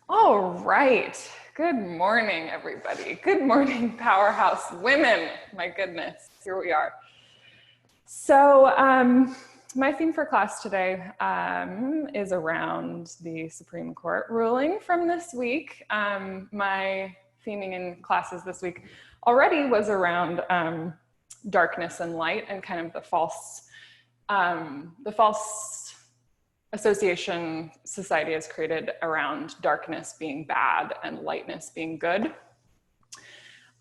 All right. Good morning, everybody. Good morning, powerhouse women. My goodness, here we are. So my theme for class today is around the Supreme Court ruling from this week. My theming in classes this week already was around darkness and light and kind of the false association society has created around darkness being bad and lightness being good.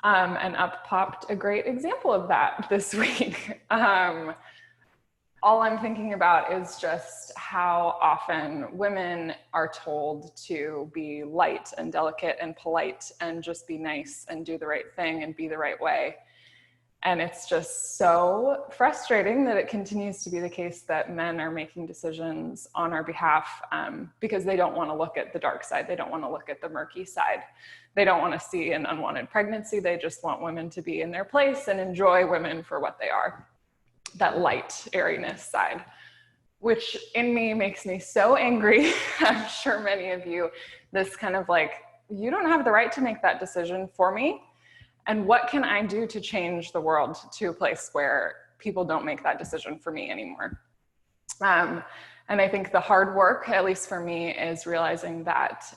And up popped a great example of that this week. All I'm thinking about is just how often women are told to be light and delicate and polite and just be nice and do the right thing and be the right way. And it's just so frustrating that it continues to be the case that men are making decisions on our behalf because they don't want to look at the dark side. They don't want to look at the murky side. They don't want to see an unwanted pregnancy. They just want women to be in their place and enjoy women for what they are. That light airiness side, which in me makes me so angry. I'm sure many of you, this kind of like, you don't have the right to make that decision for me. And what can I do to change the world to a place where people don't make that decision for me anymore? And I think the hard work, at least for me, is realizing that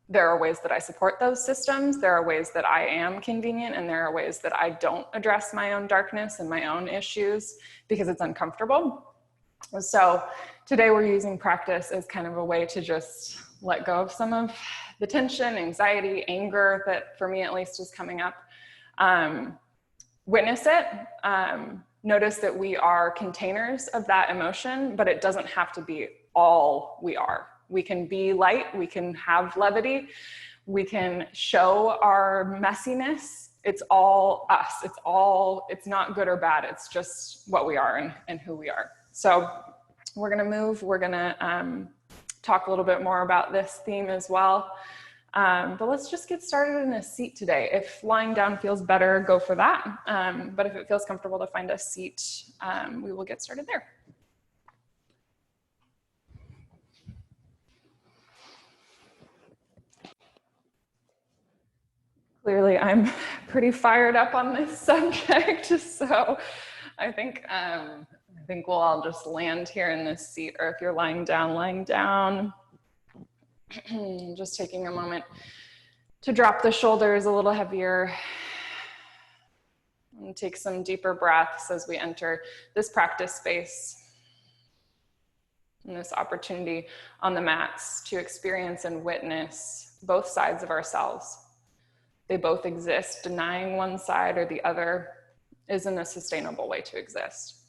there are ways that I support those systems. There are ways that I am convenient, and there are ways that I don't address my own darkness and my own issues because it's uncomfortable. So today we're using practice as kind of a way to just let go of some of the tension, anxiety, anger that for me at least is coming up. Witness it. Notice that we are containers of that emotion, but it doesn't have to be all we are. We can be light, we can have levity, we can show our messiness. It's all us. It's not good or bad. It's just what we are and who we are. So we're gonna move. We're gonna talk a little bit more about this theme as well. But let's just get started in a seat today. If lying down feels better, go for that. But if it feels comfortable to find a seat, we will get started there. Clearly, I'm pretty fired up on this subject, so I think we'll all just land here in this seat, or if you're lying down. Just taking a moment to drop the shoulders a little heavier and take some deeper breaths as we enter this practice space and this opportunity on the mats to experience and witness both sides of ourselves. They both exist. Denying one side or the other isn't a sustainable way to exist.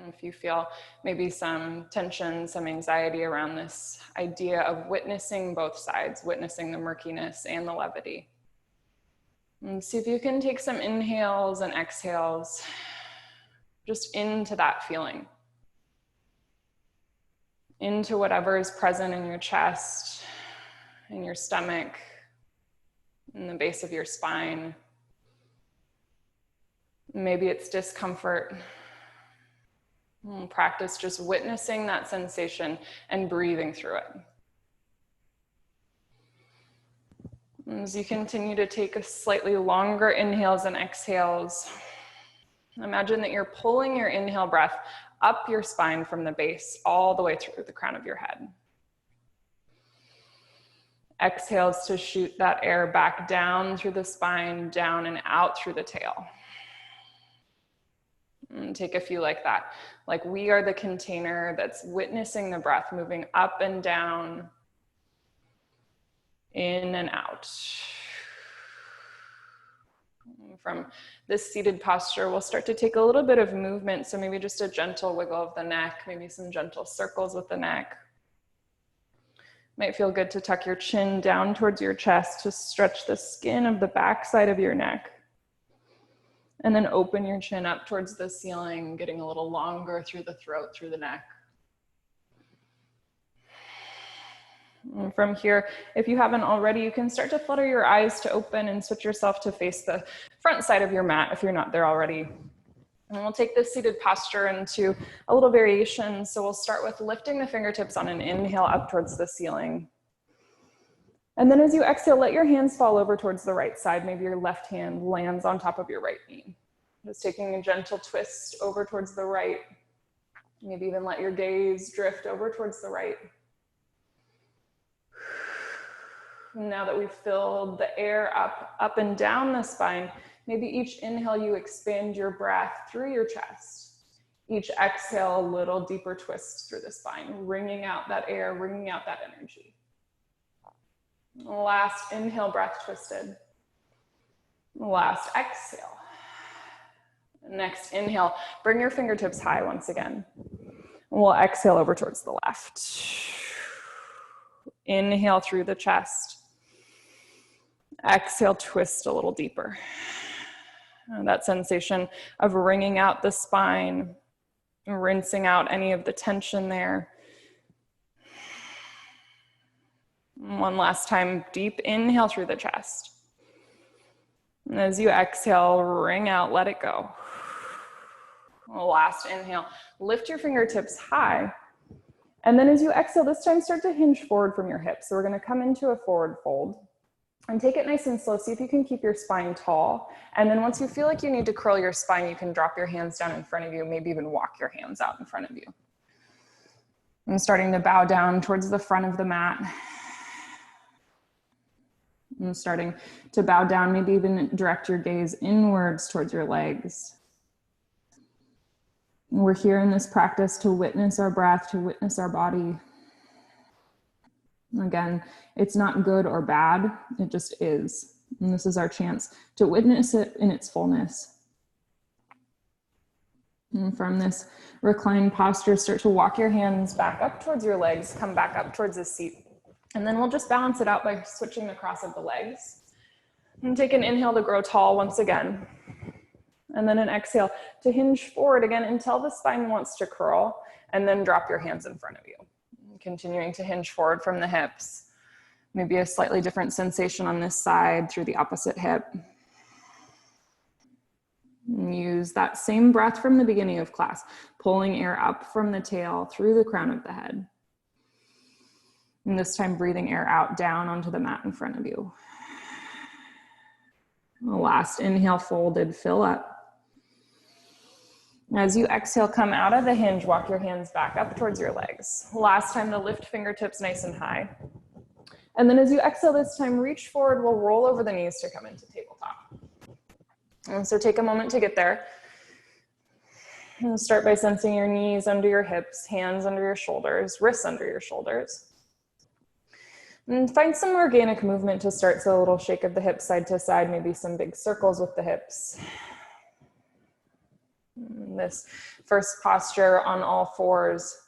If you feel maybe some tension, some anxiety around this idea of witnessing both sides, witnessing the murkiness and the levity. And see if you can take some inhales and exhales just into that feeling. Into whatever is present in your chest, in your stomach, in the base of your spine. Maybe it's discomfort. Practice just witnessing that sensation and breathing through it. As you continue to take a slightly longer inhales and exhales, imagine that you're pulling your inhale breath up your spine from the base all the way through the crown of your head. Exhales to shoot that air back down through the spine, down and out through the tail. And take a few like that. Like we are the container that's witnessing the breath moving up and down, in and out. From this seated posture, we'll start to take a little bit of movement. So maybe just a gentle wiggle of the neck, maybe some gentle circles with the neck. Might feel good to tuck your chin down towards your chest to stretch the skin of the back side of your neck. And then open your chin up towards the ceiling, getting a little longer through the throat, through the neck. And from here, if you haven't already, you can start to flutter your eyes to open and switch yourself to face the front side of your mat if you're not there already. And we'll take this seated posture into a little variation. So we'll start with lifting the fingertips on an inhale up towards the ceiling. And then as you exhale, let your hands fall over towards the right side. Maybe your left hand lands on top of your right knee. Just taking a gentle twist over towards the right. Maybe even let your gaze drift over towards the right. Now that we've filled the air up and down the spine, maybe each inhale you expand your breath through your chest. Each exhale, a little deeper twist through the spine, wringing out that air, wringing out that energy. Last inhale, breath twisted. Last exhale. Next inhale, bring your fingertips high once again. We'll exhale over towards the left. Inhale through the chest. Exhale, twist a little deeper. And that sensation of wringing out the spine, rinsing out any of the tension there. One last time, deep inhale through the chest. And as you exhale, wring out, let it go. Last inhale, lift your fingertips high. And then as you exhale, this time start to hinge forward from your hips. So we're gonna come into a forward fold. And take it nice and slow. See if you can keep your spine tall. And then once you feel like you need to curl your spine, you can drop your hands down in front of you, maybe even walk your hands out in front of you. I'm starting to bow down towards the front of the mat. I'm starting to bow down, maybe even direct your gaze inwards towards your legs. We're here in this practice to witness our breath, to witness our body. Again, it's not good or bad, it just is. And this is our chance to witness it in its fullness. And from this reclined posture, start to walk your hands back up towards your legs, come back up towards the seat. And then we'll just balance it out by switching the cross of the legs. And take an inhale to grow tall once again. And then an exhale to hinge forward again until the spine wants to curl, and then drop your hands in front of you. Continuing to hinge forward from the hips. Maybe a slightly different sensation on this side through the opposite hip. And use that same breath from the beginning of class, pulling air up from the tail through the crown of the head. And this time breathing air out down onto the mat in front of you. Last inhale, folded, fill up. As you exhale, come out of the hinge, walk your hands back up towards your legs. Last time to lift fingertips nice and high. And then as you exhale this time, reach forward, we'll roll over the knees to come into tabletop. And so take a moment to get there. And start by sensing your knees under your hips, hands under your shoulders, wrists under your shoulders. And find some organic movement to start, so a little shake of the hips side to side, maybe some big circles with the hips. This first posture on all fours.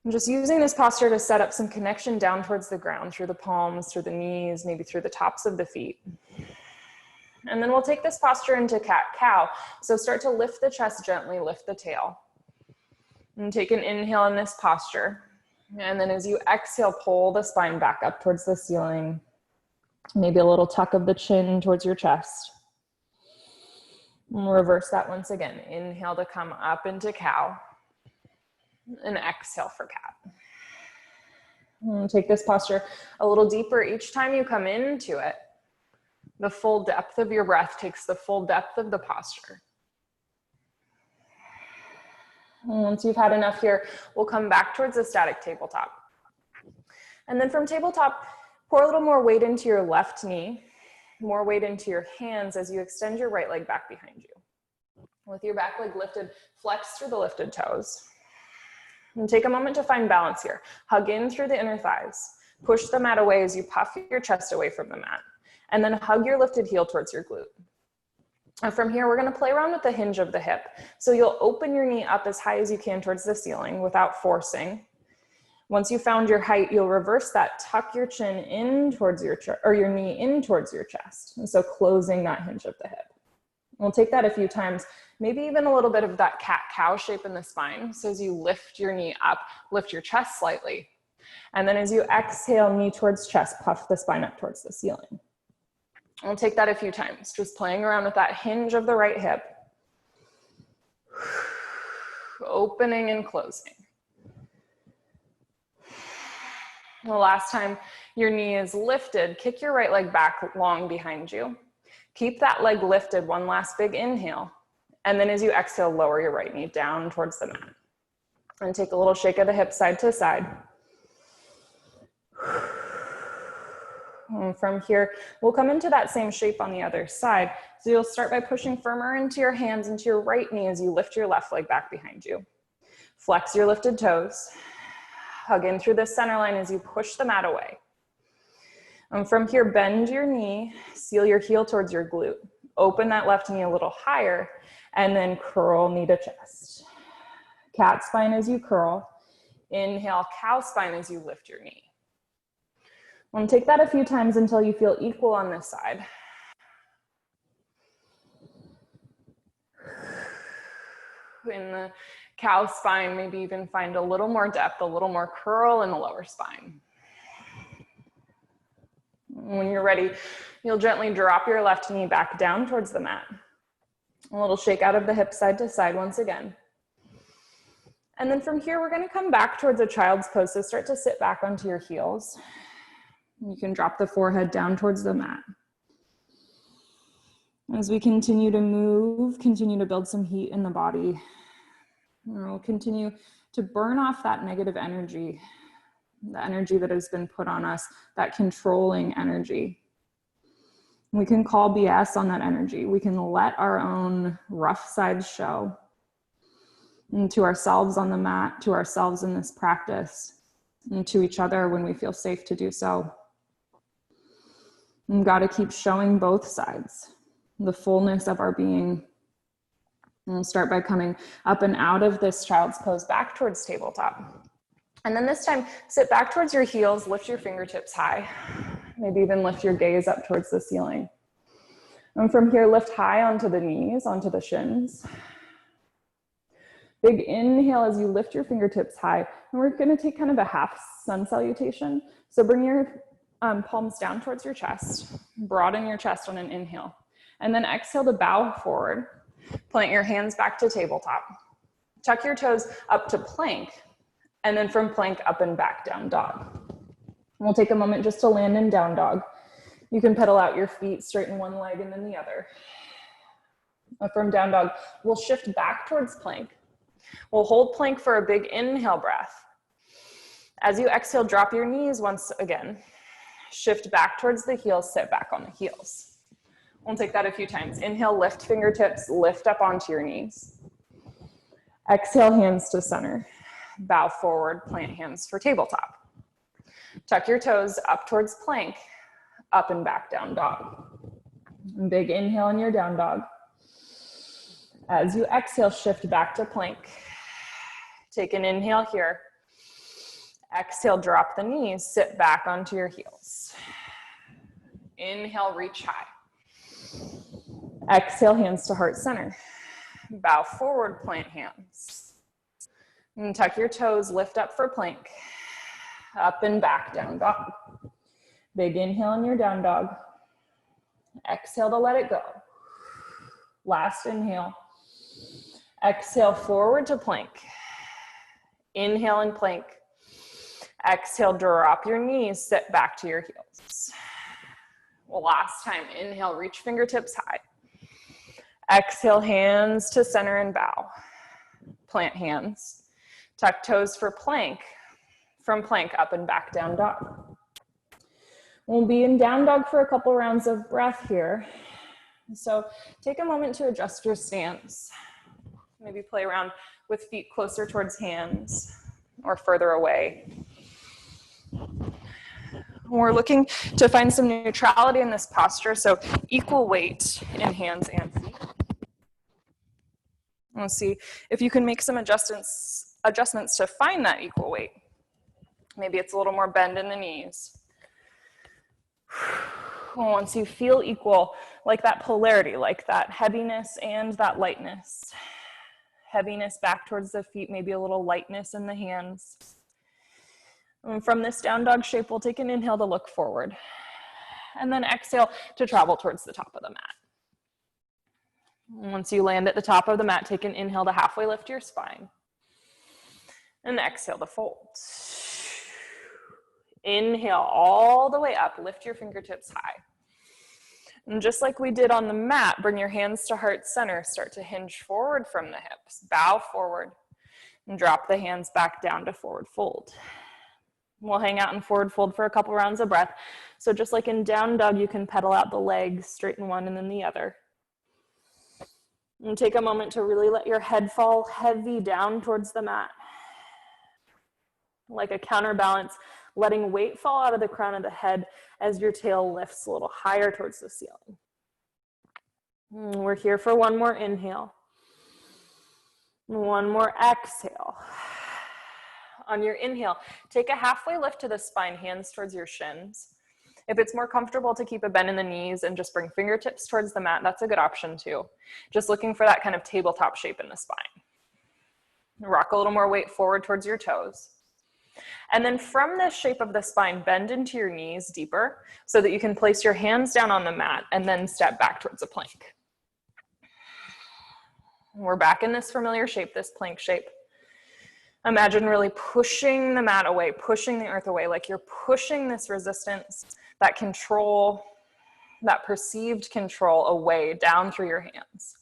I'm just using this posture to set up some connection down towards the ground, through the palms, through the knees, maybe through the tops of the feet. And then we'll take this posture into cat-cow. So start to lift the chest gently, lift the tail. And take an inhale in this posture. And then as you exhale, pull the spine back up towards the ceiling. Maybe a little tuck of the chin towards your chest. And we'll reverse that once again. Inhale to come up into cow. And exhale for cat. And take this posture a little deeper each time you come into it. The full depth of your breath takes the full depth of the posture. And once you've had enough here, we'll come back towards the static tabletop. And then from tabletop, pour a little more weight into your left knee, more weight into your hands as you extend your right leg back behind you. With your back leg lifted, flex through the lifted toes. And take a moment to find balance here. Hug in through the inner thighs. Push the mat away as you puff your chest away from the mat. And then hug your lifted heel towards your glute. And from here, we're gonna play around with the hinge of the hip. So you'll open your knee up as high as you can towards the ceiling without forcing. Once you found your height, you'll reverse that. Tuck your chin in towards your knee in towards your chest. And so closing that hinge of the hip. We'll take that a few times, maybe even a little bit of that cat-cow shape in the spine. So as you lift your knee up, lift your chest slightly. And then as you exhale, knee towards chest, puff the spine up towards the ceiling. We'll take that a few times, just playing around with that hinge of the right hip. opening and closing. The last time your knee is lifted, kick your right leg back long behind you. Keep that leg lifted, one last big inhale. And then as you exhale, lower your right knee down towards the mat. And take a little shake of the hips side to side. And from here, we'll come into that same shape on the other side. So you'll start by pushing firmer into your hands, into your right knee as you lift your left leg back behind you. Flex your lifted toes. Hug in through the center line as you push the mat away. And from here, bend your knee, seal your heel towards your glute. Open that left knee a little higher, and then curl knee to chest. Cat spine as you curl. Inhale, cow spine as you lift your knee. And take that a few times until you feel equal on this side. In the cow spine, maybe even find a little more depth, a little more curl in the lower spine. When you're ready, you'll gently drop your left knee back down towards the mat. A little shake out of the hips side to side once again. And then from here, we're going to come back towards a child's pose. So start to sit back onto your heels. You can drop the forehead down towards the mat. As we continue to move, continue to build some heat in the body. We'll continue to burn off that negative energy, the energy that has been put on us, that controlling energy. We can call BS on that energy. We can let our own rough sides show. And to ourselves on the mat, to ourselves in this practice, and to each other when we feel safe to do so. We've got to keep showing both sides, the fullness of our being. And we'll start by coming up and out of this child's pose back towards tabletop. And then this time, sit back towards your heels, lift your fingertips high. Maybe even lift your gaze up towards the ceiling. And from here, lift high onto the knees, onto the shins. Big inhale as you lift your fingertips high. And we're gonna take kind of a half sun salutation. So bring your palms down towards your chest. Broaden your chest on an inhale. And then exhale to bow forward. Plant your hands back to tabletop. Tuck your toes up to plank. And then from plank up and back, down dog. And we'll take a moment just to land in down dog. You can pedal out your feet, straighten one leg and then the other. From down dog, we'll shift back towards plank. We'll hold plank for a big inhale breath. As you exhale, drop your knees once again. Shift back towards the heels, sit back on the heels. We'll take that a few times. Inhale, lift fingertips, lift up onto your knees. Exhale, hands to center. Bow forward, plant hands for tabletop. Tuck your toes up towards plank, up and back, down dog. And big inhale in your down dog. As you exhale, shift back to plank. Take an inhale here. Exhale, drop the knees, sit back onto your heels. Inhale, reach high. Exhale, hands to heart center. Bow forward, plant hands. And tuck your toes, lift up for plank. Up and back, down dog. Big inhale in your down dog. Exhale to let it go. Last inhale. Exhale, forward to plank. Inhale and plank. Exhale, drop your knees, sit back to your heels. Well, last time, inhale, reach fingertips high. Exhale, hands to center and bow. Plant hands. Tuck toes for plank. From plank, up and back, down dog. We'll be in down dog for a couple rounds of breath here. So take a moment to adjust your stance. Maybe play around with feet closer towards hands or further away. We're looking to find some neutrality in this posture, so equal weight in hands and feet. We'll see if you can make some adjustments to find that equal weight. Maybe it's a little more bend in the knees. Once you feel equal, like that polarity, like that heaviness and that lightness. Heaviness back towards the feet, maybe a little lightness in the hands. And from this down dog shape, we'll take an inhale to look forward. And then exhale to travel towards the top of the mat. Once you land at the top of the mat, take an inhale to halfway lift your spine. And exhale to fold. Inhale all the way up, lift your fingertips high. And just like we did on the mat, bring your hands to heart center, start to hinge forward from the hips, bow forward, and drop the hands back down to forward fold. We'll hang out in forward fold for a couple rounds of breath. So just like in down dog, you can pedal out the legs, straighten one and then the other. And take a moment to really let your head fall heavy down towards the mat. Like a counterbalance, letting weight fall out of the crown of the head as your tail lifts a little higher towards the ceiling. We're here for one more inhale. One more exhale. On your inhale, take a halfway lift to the spine, hands towards your shins. If it's more comfortable to keep a bend in the knees and just bring fingertips towards the mat, that's a good option too. Just looking for that kind of tabletop shape in the spine. Rock a little more weight forward towards your toes. And then from this shape of the spine, bend into your knees deeper so that you can place your hands down on the mat and then step back towards a plank. We're back in this familiar shape, this plank shape. Imagine really pushing the mat away, pushing the earth away, like you're pushing this resistance, that control, that perceived control away down through your hands.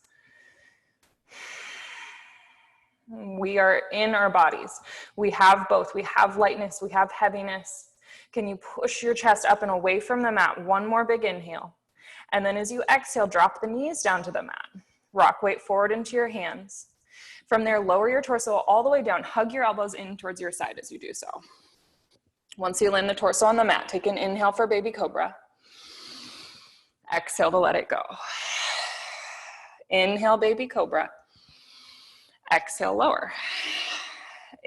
We are in our bodies. We have both. We have lightness, we have heaviness. Can you push your chest up and away from the mat? One more big inhale. And then as you exhale, drop the knees down to the mat. Rock weight forward into your hands. From there, lower your torso all the way down. Hug your elbows in towards your side as you do so. Once you land the torso on the mat, take an inhale for baby cobra. Exhale to let it go. Inhale, baby cobra. Exhale, lower.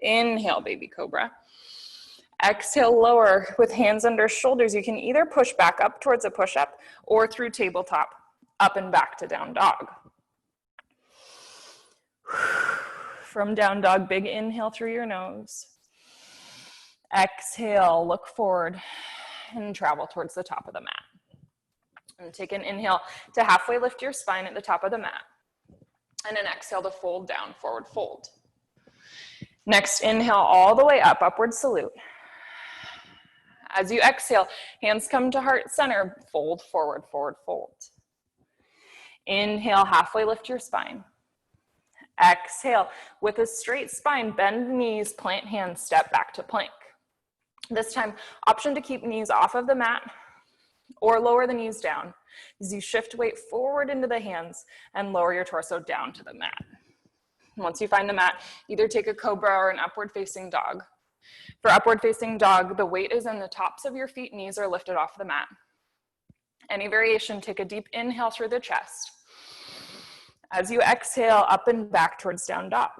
Inhale, baby cobra. Exhale, lower with hands under shoulders. You can either push back up towards a push-up or through tabletop, up and back to down dog. From down dog, big inhale through your nose. Exhale, look forward and travel towards the top of the mat. And take an inhale to halfway lift your spine at the top of the mat. And an exhale to fold down, forward fold. Next, inhale all the way up, upward salute. As you exhale, hands come to heart center, fold forward, forward fold. Inhale, halfway lift your spine. Exhale, with a straight spine, bend knees, plant hands, step back to plank. This time, option to keep knees off of the mat or lower the knees down as you shift weight forward into the hands and lower your torso down to the mat. Once you find the mat, either take a cobra or an upward facing dog. For upward facing dog, the weight is in the tops of your feet, knees are lifted off the mat. Any variation, take a deep inhale through the chest. As you exhale, up and back towards down dog.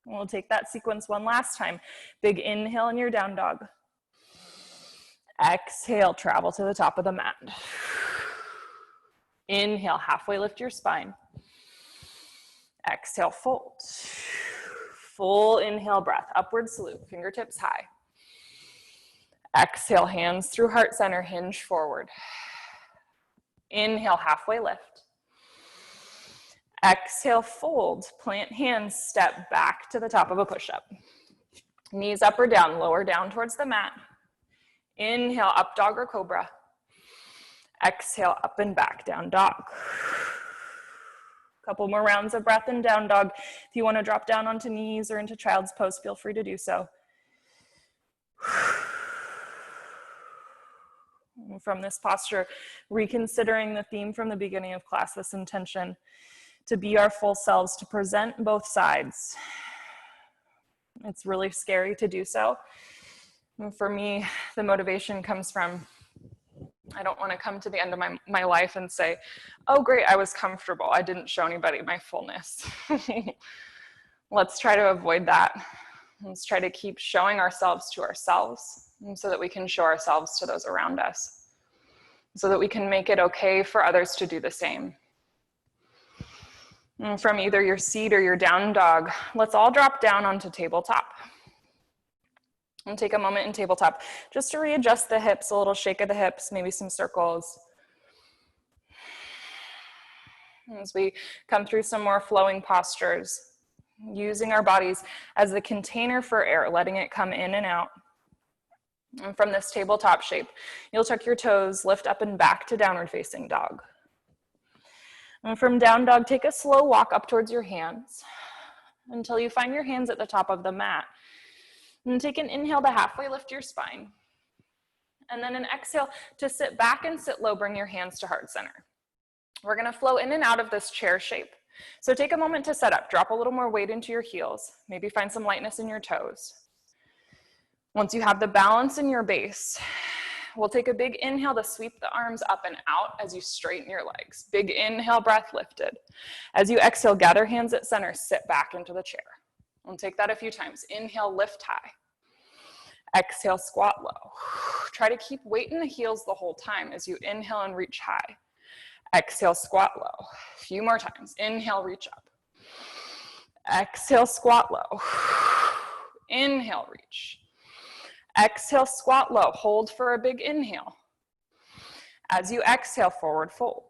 We'll take that sequence one last time. Big inhale in your down dog. Exhale, travel to the top of the mat. Inhale, halfway lift your spine. Exhale, fold. Full inhale breath, upward salute, fingertips high. Exhale, hands through heart center, hinge forward. Inhale, halfway lift. Exhale, fold, plant hands, step back to the top of a push-up. Knees up or down, lower down towards the mat. Inhale, up dog or cobra. Exhale, up and back, down dog. Couple more rounds of breath in down dog. If you want to drop down onto knees or into child's pose, feel free to do so. From this posture, reconsidering the theme from the beginning of class, this intention to be our full selves, to present both sides. It's really scary to do so. And for me, the motivation comes from, I don't want to come to the end of my life and say, oh great, I was comfortable. I didn't show anybody my fullness. Let's try to avoid that. Let's try to keep showing ourselves to ourselves so that we can show ourselves to those around us, so that we can make it okay for others to do the same. And from either your seat or your down dog, let's all drop down onto tabletop. And take a moment in tabletop just to readjust the hips, a little shake of the hips, maybe some circles. As we come through some more flowing postures, using our bodies as the container for air, letting it come in and out. And from this tabletop shape, you'll tuck your toes, lift up and back to downward facing dog. And from down dog, take a slow walk up towards your hands until you find your hands at the top of the mat. And take an inhale to halfway lift your spine. And then an exhale to sit back and sit low, bring your hands to heart center. We're gonna flow in and out of this chair shape. So take a moment to set up, drop a little more weight into your heels, maybe find some lightness in your toes. Once you have the balance in your base, we'll take a big inhale to sweep the arms up and out as you straighten your legs. Big inhale, breath lifted. As you exhale, gather hands at center, sit back into the chair. We'll take that a few times. Inhale, lift high. Exhale, squat low. Try to keep weight in the heels the whole time as you inhale and reach high. Exhale, squat low. A few more times. Inhale, reach up. Exhale, squat low. Inhale, reach. Exhale, squat low. Hold for a big inhale. As you exhale, forward fold.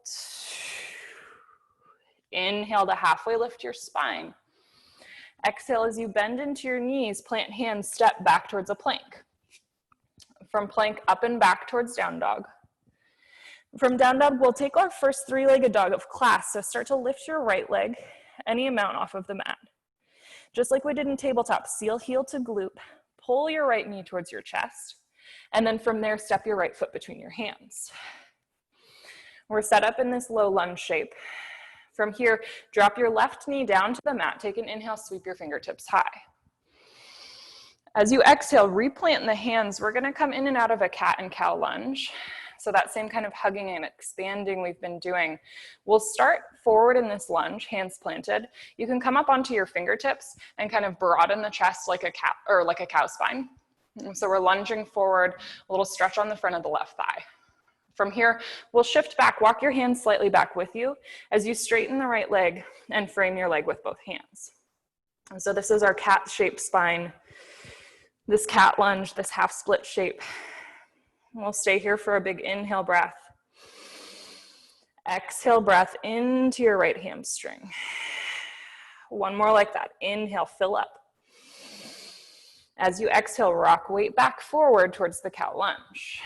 Inhale to halfway lift your spine. Exhale as you bend into your knees, plant hands, step back towards a plank. From plank, up and back towards down dog. From down dog, we'll take our first three-legged dog of class. So start to lift your right leg any amount off of the mat. Just like we did in tabletop, seal heel to glute. Pull your right knee towards your chest, and then from there, step your right foot between your hands. We're set up in this low lunge shape. From here, drop your left knee down to the mat. Take an inhale, sweep your fingertips high. As you exhale, replant the hands. We're gonna come in and out of a cat and cow lunge. So that same kind of hugging and expanding we've been doing. We'll start forward in this lunge, hands planted. You can come up onto your fingertips and kind of broaden the chest like a cat or like a cow spine. So we're lunging forward, a little stretch on the front of the left thigh. From here, we'll shift back, walk your hands slightly back with you as you straighten the right leg and frame your leg with both hands. And so this is our cat-shaped spine, this cat lunge, this half split shape. We'll stay here for a big inhale breath. Exhale breath into your right hamstring. One more like that. Inhale, fill up. As you exhale, rock weight back forward towards the cow lunge.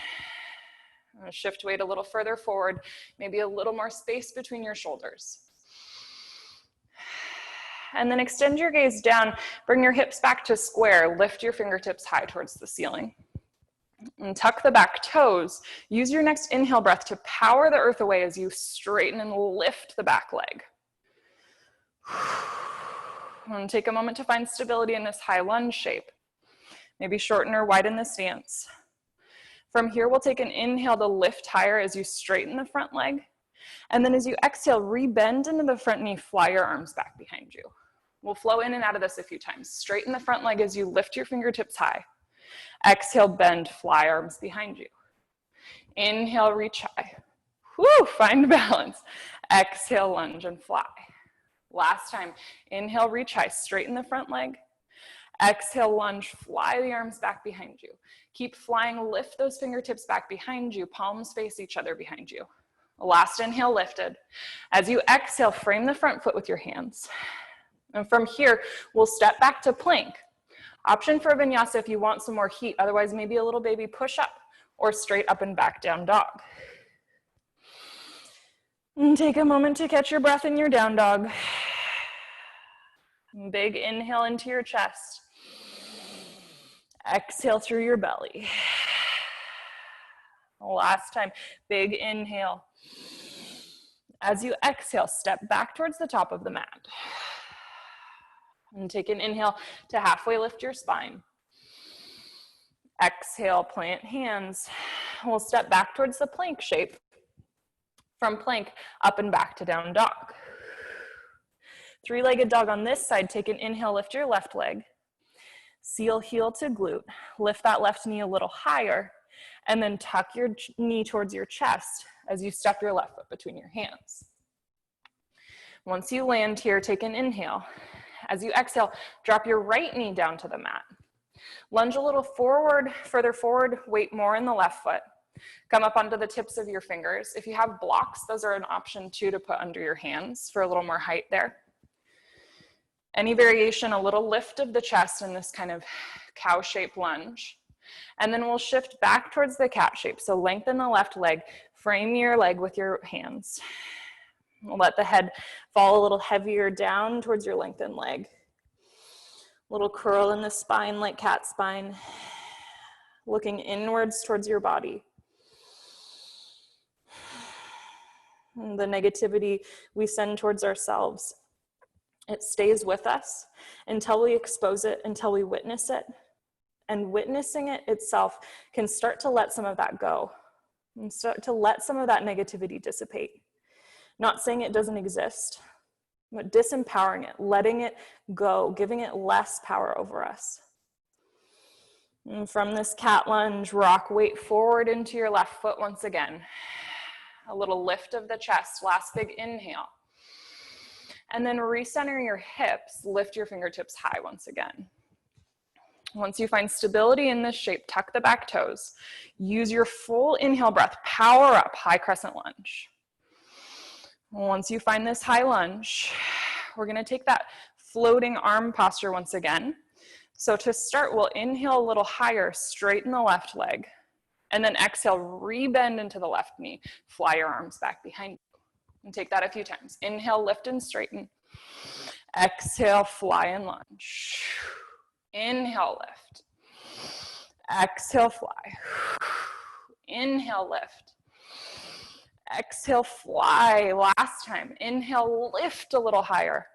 Shift weight a little further forward, maybe a little more space between your shoulders. And then extend your gaze down, bring your hips back to square, lift your fingertips high towards the ceiling. And tuck the back toes. Use your next inhale breath to power the earth away as you straighten and lift the back leg. And take a moment to find stability in this high lunge shape. Maybe shorten or widen the stance. From here, we'll take an inhale to lift higher as you straighten the front leg. And then as you exhale, rebend into the front knee, fly your arms back behind you. We'll flow in and out of this a few times. Straighten the front leg as you lift your fingertips high. Exhale, bend, fly arms behind you. Inhale, reach high. Woo, find balance. Exhale, lunge and fly. Last time, inhale, reach high, straighten the front leg. Exhale, lunge, fly the arms back behind you. Keep flying, lift those fingertips back behind you, palms face each other behind you. Last inhale, lifted. As you exhale, frame the front foot with your hands. And from here, we'll step back to plank. Option for Vinyasa if you want some more heat, otherwise maybe a little baby push up or straight up and back down dog. And take a moment to catch your breath in your down dog. Big inhale into your chest. Exhale through your belly. Last time, big inhale. As you exhale, step back towards the top of the mat. And take an inhale to halfway lift your spine. Exhale, plant hands. We'll step back towards the plank shape. From plank, up and back to down dog. Three-legged dog on this side. Take an inhale, lift your left leg. Seal heel to glute. Lift that left knee a little higher. And then tuck your knee towards your chest as you step your left foot between your hands. Once you land here, take an inhale. As you exhale, drop your right knee down to the mat. Lunge a little forward, further forward, weight more in the left foot. Come up onto the tips of your fingers. If you have blocks, those are an option too to put under your hands for a little more height there. Any variation, a little lift of the chest in this kind of cow-shaped lunge. And then we'll shift back towards the cat shape. So lengthen the left leg, frame your leg with your hands. We'll let the head fall a little heavier down towards your lengthened leg. Little curl in the spine like cat spine. Looking inwards towards your body. And the negativity we send towards ourselves, it stays with us until we expose it, until we witness it. And witnessing it itself can start to let some of that go and start to let some of that negativity dissipate. Not saying it doesn't exist, but disempowering it, letting it go, giving it less power over us. And from this cat lunge, rock weight forward into your left foot once again. A little lift of the chest, last big inhale. And then recenter your hips, lift your fingertips high once again. Once you find stability in this shape, tuck the back toes. Use your full inhale breath, power up, high crescent lunge. Once you find this high lunge, we're gonna take that floating arm posture once again. So to start, we'll inhale a little higher, straighten the left leg, and then exhale, rebend into the left knee. Fly your arms back behind you. And take that a few times. Inhale, lift and straighten. Exhale, fly and lunge. Inhale, lift. Exhale, fly. Inhale, lift. Exhale, fly. Last time. Inhale, lift a little higher.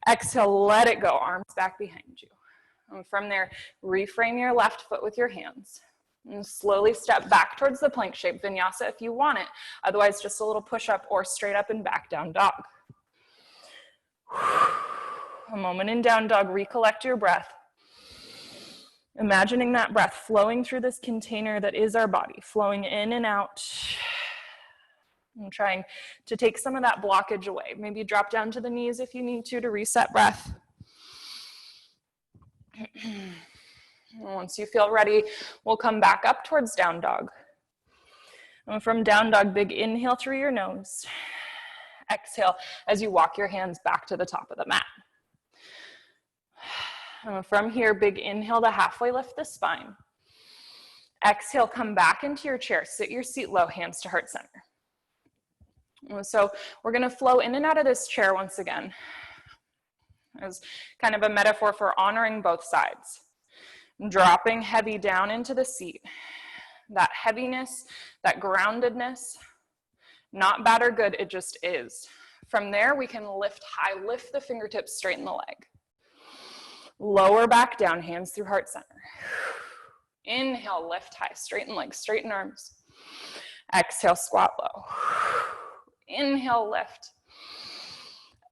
Exhale, let it go. Arms back behind you. And from there, reframe your left foot with your hands. And slowly step back towards the plank shape, vinyasa if you want it. Otherwise, just a little push up or straight up and back down dog. A moment in down dog, recollect your breath. Imagining that breath flowing through this container that is our body, flowing in and out. And trying to take some of that blockage away. Maybe drop down to the knees if you need to reset breath. Once you feel ready, we'll come back up towards down dog. And from down dog, big inhale through your nose. Exhale as you walk your hands back to the top of the mat. And from here, big inhale to halfway lift the spine. Exhale, come back into your chair. Sit your seat low, hands to heart center. So we're gonna flow in and out of this chair once again as kind of a metaphor for honoring both sides. Dropping heavy down into the seat. That heaviness, that groundedness, not bad or good, it just is. From there, we can lift high, lift the fingertips, straighten the leg. Lower back down, hands through heart center. Inhale, lift high, straighten legs, straighten arms. Exhale, squat low. Inhale, lift.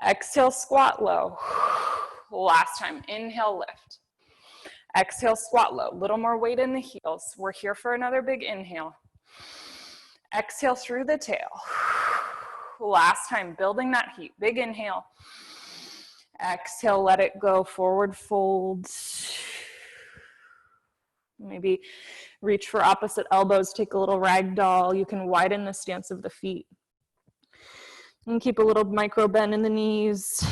Exhale, squat low. Last time, inhale, lift. Exhale, squat low. Little more weight in the heels. We're here for another big inhale. Exhale through the tail. Last time, building that heat. Big inhale. Exhale, let it go. Forward fold. Maybe reach for opposite elbows. Take a little ragdoll. You can widen the stance of the feet. And keep a little micro bend in the knees.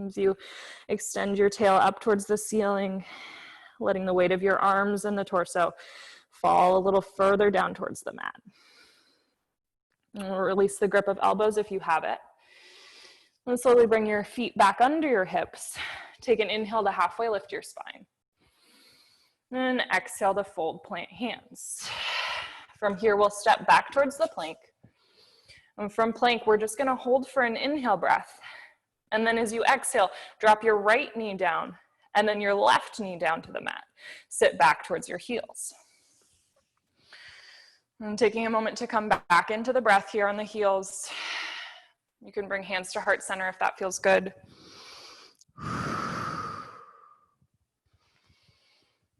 As you extend your tail up towards the ceiling, letting the weight of your arms and the torso fall a little further down towards the mat. And release the grip of elbows if you have it. And slowly bring your feet back under your hips. Take an inhale to halfway lift your spine. And exhale to fold plant hands. From here, we'll step back towards the plank. And from plank, we're just gonna hold for an inhale breath. And then as you exhale, drop your right knee down and then your left knee down to the mat. Sit back towards your heels. And taking a moment to come back into the breath here on the heels. You can bring hands to heart center if that feels good.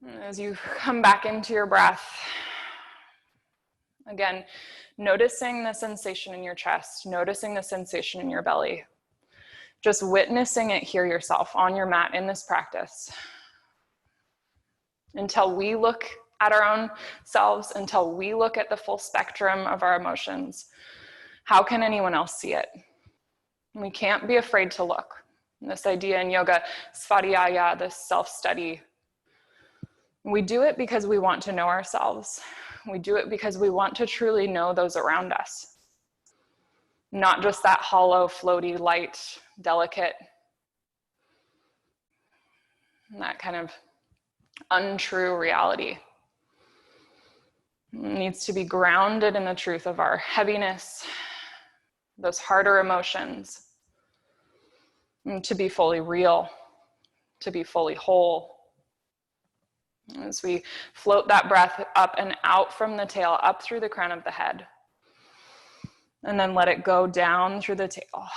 And as you come back into your breath, again, noticing the sensation in your chest, noticing the sensation in your belly. Just witnessing it here yourself on your mat in this practice. Until we look at our own selves, until we look at the full spectrum of our emotions, how can anyone else see it? We can't be afraid to look. And this idea in yoga, svadhyaya, this self-study. We do it because we want to know ourselves. We do it because we want to truly know those around us. Not just that hollow, floaty, light, delicate, that kind of untrue reality. It needs to be grounded in the truth of our heaviness, those harder emotions, and to be fully real, to be fully whole. As we float that breath up and out from the tail, up through the crown of the head, and then let it go down through the tail.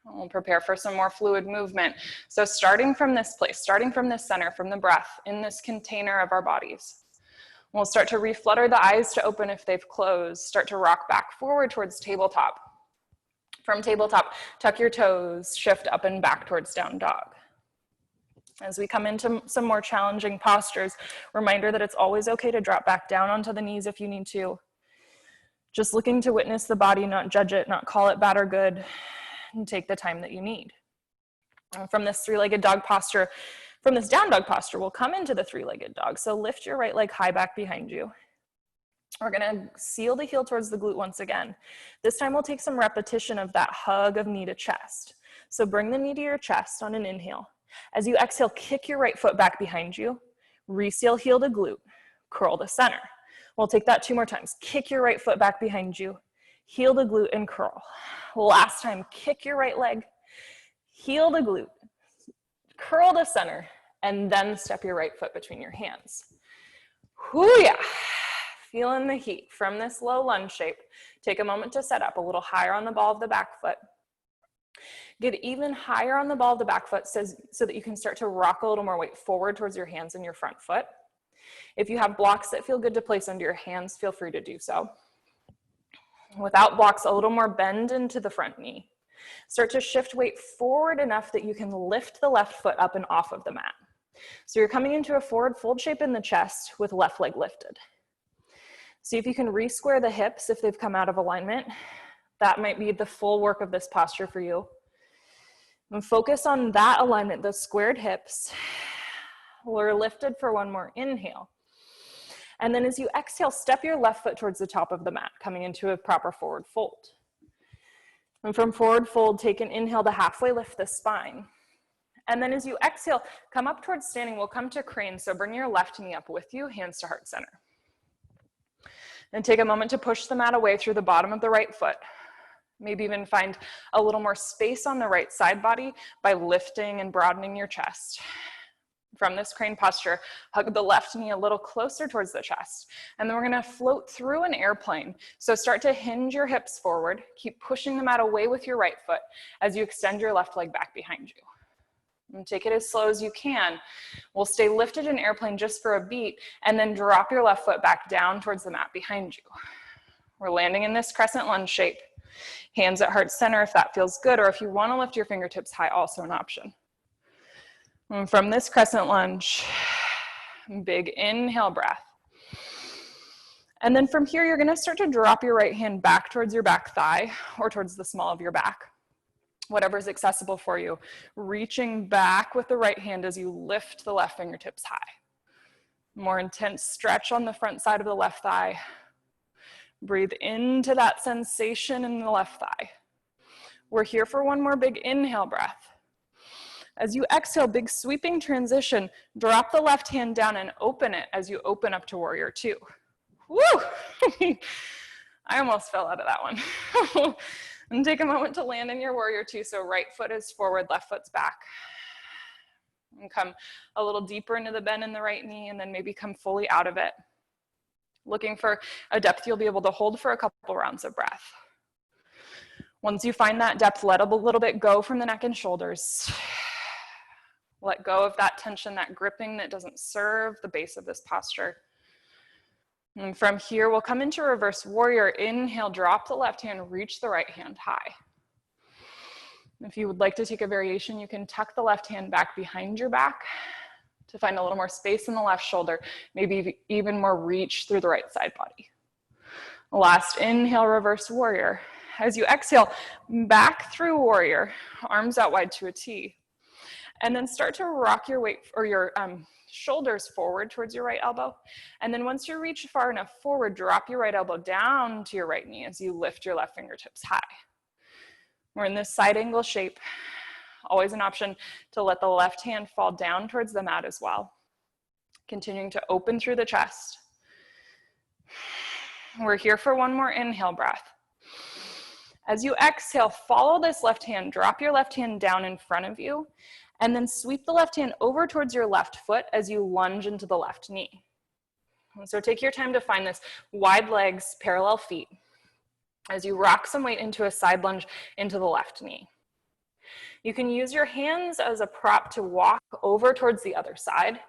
We'll prepare for some more fluid movement. So starting from this place, starting from this center, from the breath, in this container of our bodies, we'll start to reflutter the eyes to open if they've closed. Start to rock back forward towards tabletop. From tabletop, tuck your toes, shift up and back towards down dog. As we come into some more challenging postures, reminder that it's always okay to drop back down onto the knees if you need to. Just looking to witness the body, not judge it, not call it bad or good, and take the time that you need. And from this three-legged dog posture, from this down dog posture, we'll come into the three-legged dog. So lift your right leg high back behind you. We're gonna seal the heel towards the glute once again. This time we'll take some repetition of that hug of knee to chest. So bring the knee to your chest on an inhale. As you exhale, kick your right foot back behind you. Reseal heel to glute, curl to center. We'll take that 2 more times. Kick your right foot back behind you, heel to glute and curl. Last time, kick your right leg, heel to glute, curl to center, and then step your right foot between your hands. Whoo yeah. Feeling the heat from this low lunge shape. Take a moment to set up a little higher on the ball of the back foot. Get even higher on the ball of the back foot so that you can start to rock a little more weight forward towards your hands and your front foot. If you have blocks that feel good to place under your hands, feel free to do so. Without blocks, a little more bend into the front knee. Start to shift weight forward enough that you can lift the left foot up and off of the mat. So you're coming into a forward fold shape in the chest with left leg lifted. See if you can re-square the hips if they've come out of alignment. That might be the full work of this posture for you. And focus on that alignment, those squared hips. We're lifted for one more inhale. And then as you exhale, step your left foot towards the top of the mat, coming into a proper forward fold. And from forward fold, take an inhale to halfway lift the spine. And then as you exhale, come up towards standing. We'll come to crane. So bring your left knee up with you, hands to heart center. And take a moment to push the mat away through the bottom of the right foot. Maybe even find a little more space on the right side body by lifting and broadening your chest. From this crane posture, hug the left knee a little closer towards the chest. And then we're gonna float through an airplane. So start to hinge your hips forward. Keep pushing the mat away with your right foot as you extend your left leg back behind you. And take it as slow as you can. We'll stay lifted in airplane just for a beat and then drop your left foot back down towards the mat behind you. We're landing in this crescent lunge shape. Hands at heart center if that feels good, or if you want to lift your fingertips high, also an option. And from this crescent lunge, big inhale breath. And then from here, you're going to start to drop your right hand back towards your back thigh or towards the small of your back. Whatever's accessible for you. Reaching back with the right hand as you lift the left fingertips high. More intense stretch on the front side of the left thigh. Breathe into that sensation in the left thigh. We're here for one more big inhale breath. As you exhale, big sweeping transition, drop the left hand down and open it as you open up to warrior two. Woo! I almost fell out of that one. And take a moment to land in your warrior two. So right foot is forward, left foot's back. And come a little deeper into the bend in the right knee and then maybe come fully out of it. Looking for a depth you'll be able to hold for a couple rounds of breath. Once you find that depth, let a little bit go from the neck and shoulders. Let go of that tension, that gripping that doesn't serve the base of this posture. And from here, we'll come into reverse warrior. Inhale, drop the left hand, reach the right hand high. If you would like to take a variation, you can tuck the left hand back behind your back to find a little more space in the left shoulder, maybe even more reach through the right side body. Last inhale, reverse warrior. As you exhale, back through warrior, arms out wide to a T. And then start to rock your weight or your shoulders forward towards your right elbow. And then once you reach far enough forward, drop your right elbow down to your right knee as you lift your left fingertips high. We're in this side angle shape. Always an option to let the left hand fall down towards the mat as well. Continuing to open through the chest. We're here for one more inhale breath. As you exhale, follow this left hand, drop your left hand down in front of you, and then sweep the left hand over towards your left foot as you lunge into the left knee. And so take your time to find this wide legs, parallel feet, as you rock some weight into a side lunge into the left knee. You can use your hands as a prop to walk over towards the other side.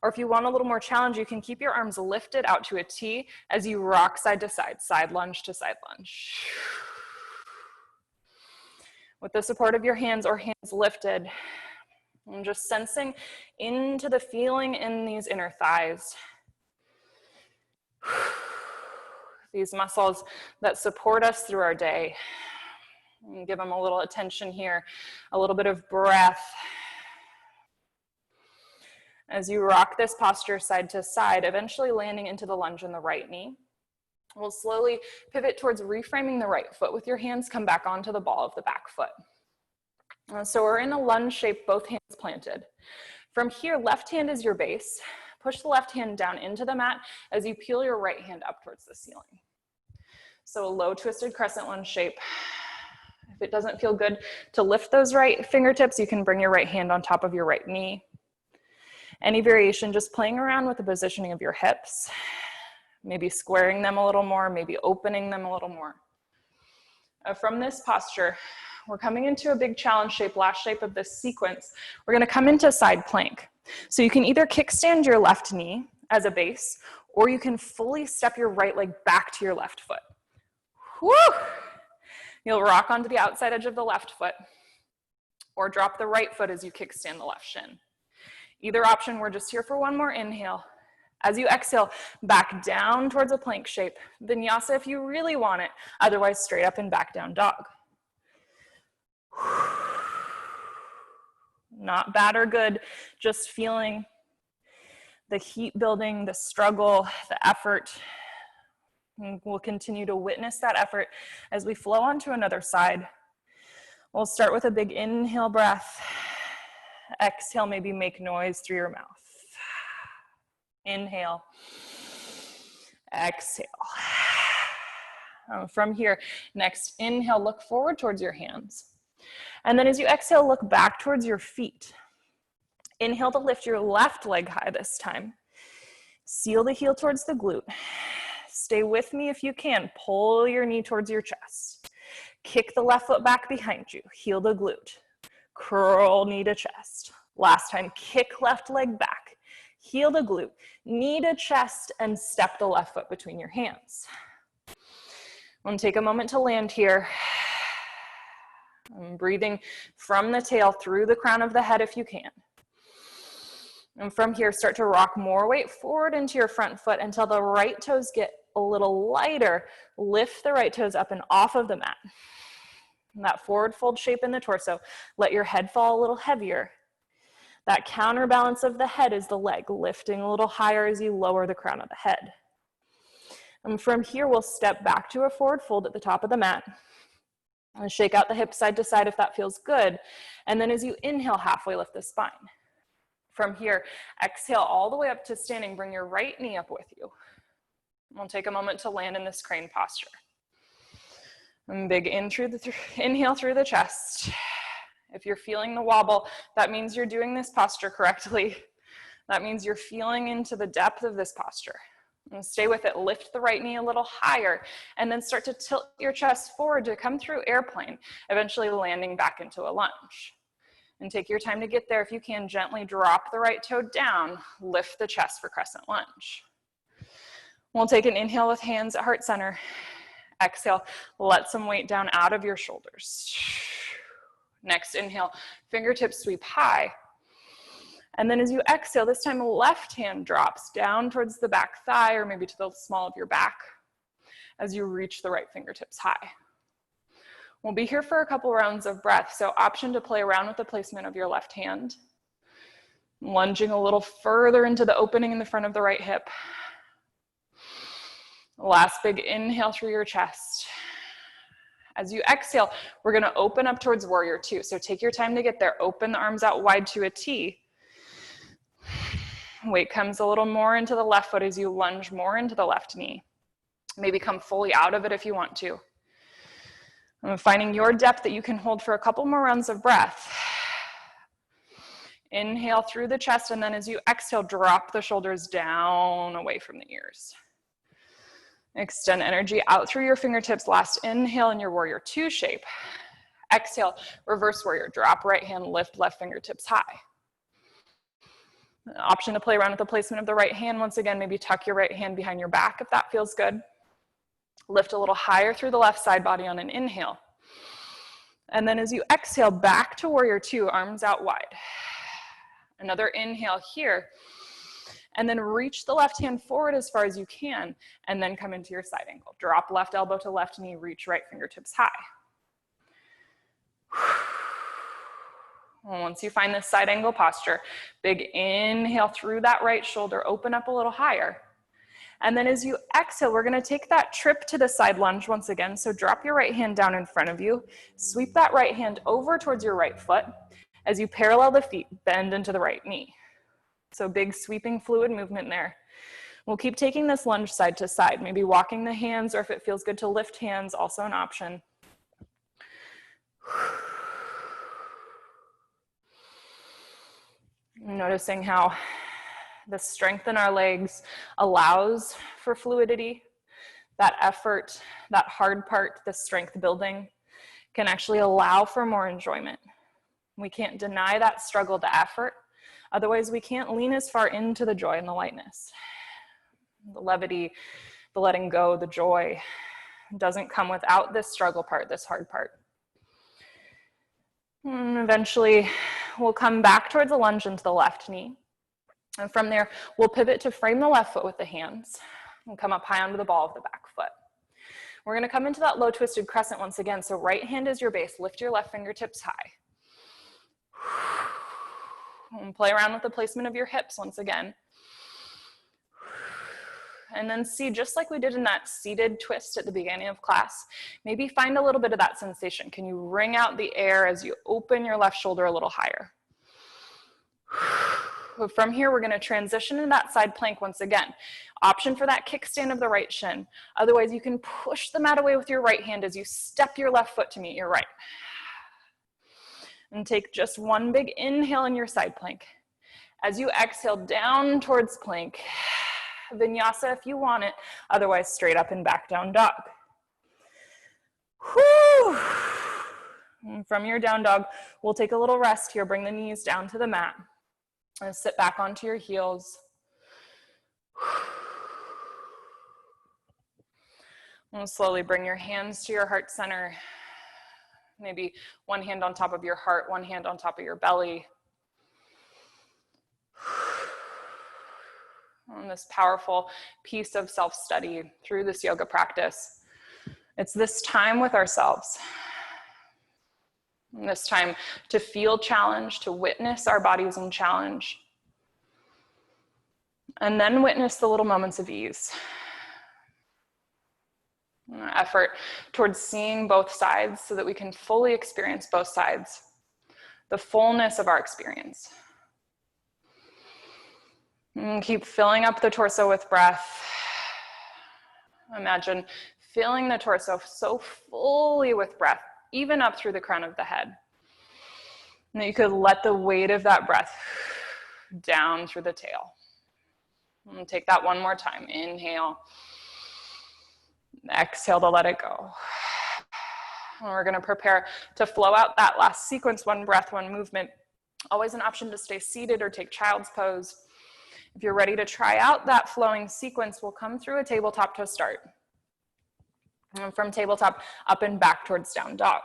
Or if you want a little more challenge, you can keep your arms lifted out to a T as you rock side to side lunge to side lunge. With the support of your hands or hands lifted, and just sensing into the feeling in these inner thighs. These muscles that support us through our day. And give them a little attention here, a little bit of breath. As you rock this posture side to side, eventually landing into the lunge in the right knee. We'll slowly pivot towards reframing the right foot with your hands come back onto the ball of the back foot. So we're in a lunge shape, both hands planted. From here, left hand is your base. Push the left hand down into the mat as you peel your right hand up towards the ceiling. So a low twisted crescent lunge shape. If it doesn't feel good to lift those right fingertips, you can bring your right hand on top of your right knee. Any variation, just playing around with the positioning of your hips. Maybe squaring them a little more, maybe opening them a little more. From this posture, we're coming into a big challenge shape, last shape of this sequence. We're gonna come into side plank. So you can either kickstand your left knee as a base, or you can fully step your right leg back to your left foot. Woo! You'll rock onto the outside edge of the left foot, or drop the right foot as you kickstand the left shin. Either option, we're just here for one more inhale. As you exhale, back down towards a plank shape. Vinyasa if you really want it, otherwise straight up and back down dog. Not bad or good, just feeling the heat building, the struggle, the effort. And we'll continue to witness that effort as we flow onto another side. We'll start with a big inhale breath. Exhale, maybe make noise through your mouth. Inhale. Exhale. From here, next inhale, look forward towards your hands. And then as you exhale, look back towards your feet. Inhale to lift your left leg high this time. Seal the heel towards the glute. Stay with me if you can. Pull your knee towards your chest. Kick the left foot back behind you. Heel the glute. Curl knee to chest. Last time, kick left leg back. Heel the glute. Knee to chest and step the left foot between your hands. I'm gonna take a moment to land here. I'm breathing from the tail through the crown of the head if you can. And from here, start to rock more weight forward into your front foot until the right toes get a little lighter. Lift the right toes up and off of the mat. And that forward fold shape in the torso. Let your head fall a little heavier. That counterbalance of the head is the leg, lifting a little higher as you lower the crown of the head. And from here, we'll step back to a forward fold at the top of the mat. And shake out the hips side to side if that feels good. And then as you inhale, halfway lift the spine. From here, exhale all the way up to standing. Bring your right knee up with you. We'll take a moment to land in this crane posture. And big inhale through the chest. If you're feeling the wobble, that means you're doing this posture correctly. That means you're feeling into the depth of this posture. And stay with it. Lift the right knee a little higher and then start to tilt your chest forward to come through airplane, eventually landing back into a lunge. And take your time to get there. If you can, gently drop the right toe down, lift the chest for crescent lunge. We'll take an inhale with hands at heart center. Exhale, let some weight down out of your shoulders. Next inhale, fingertips sweep high. And then as you exhale, this time left hand drops down towards the back thigh or maybe to the small of your back as you reach the right fingertips high. We'll be here for a couple rounds of breath. So option to play around with the placement of your left hand. Lunging a little further into the opening in the front of the right hip. Last big inhale through your chest. As you exhale, we're gonna open up towards warrior two. So take your time to get there. Open the arms out wide to a T. Weight comes a little more into the left foot as you lunge more into the left knee. Maybe come fully out of it if you want to. Finding your depth that you can hold for a couple more rounds of breath. Inhale through the chest, and then as you exhale, drop the shoulders down away from the ears. Extend energy out through your fingertips. Last inhale in your warrior two shape. Exhale, reverse warrior. Drop right hand, lift left fingertips high. Option to play around with the placement of the right hand. Once again, maybe tuck your right hand behind your back if that feels good. Lift a little higher through the left side body on an inhale. And then as you exhale, back to warrior two, arms out wide. Another inhale here. And then reach the left hand forward as far as you can, and then come into your side angle. Drop left elbow to left knee, reach right fingertips high. Once you find this side angle posture, big inhale through that right shoulder, open up a little higher. And then as you exhale, we're gonna take that trip to the side lunge once again. So drop your right hand down in front of you, sweep that right hand over towards your right foot. As you parallel the feet, bend into the right knee. So big sweeping fluid movement there. We'll keep taking this lunge side to side, maybe walking the hands, or if it feels good to lift hands, also an option. Noticing how the strength in our legs allows for fluidity. That effort, that hard part, the strength building, can actually allow for more enjoyment. We can't deny that struggle to effort. Otherwise, we can't lean as far into the joy and the lightness. The levity, the letting go, the joy doesn't come without this struggle part, this hard part. And eventually, we'll come back towards a lunge into the left knee. And from there, we'll pivot to frame the left foot with the hands and come up high onto the ball of the back foot. We're gonna come into that low twisted crescent once again. So right hand is your base. Lift your left fingertips high. And play around with the placement of your hips once again. And then see, just like we did in that seated twist at the beginning of class, maybe find a little bit of that sensation. Can you wring out the air as you open your left shoulder a little higher? From here, we're going to transition into that side plank once again. Option for that kickstand of the right shin. Otherwise, you can push the mat away with your right hand as you step your left foot to meet your right. And take just one big inhale in your side plank. As you exhale down towards plank, Vinyasa if you want it, otherwise straight up and back down dog. Whew. And from your down dog, we'll take a little rest here, bring the knees down to the mat, and sit back onto your heels. And slowly bring your hands to your heart center. Maybe one hand on top of your heart, one hand on top of your belly. And this powerful piece of self-study through this yoga practice. It's this time with ourselves. And this time to feel challenge, to witness our bodies in challenge. And then witness the little moments of ease. Effort towards seeing both sides so that we can fully experience both sides, the fullness of our experience. And keep filling up the torso with breath. Imagine filling the torso so fully with breath, even up through the crown of the head. And that you could let the weight of that breath down through the tail. And take that one more time. Inhale. Exhale to let it go. And we're going to prepare to flow out that last sequence, one breath, one movement. Always an option to stay seated or take child's pose. If you're ready to try out that flowing sequence, we'll come through a tabletop to start. And from tabletop, up and back towards down dog.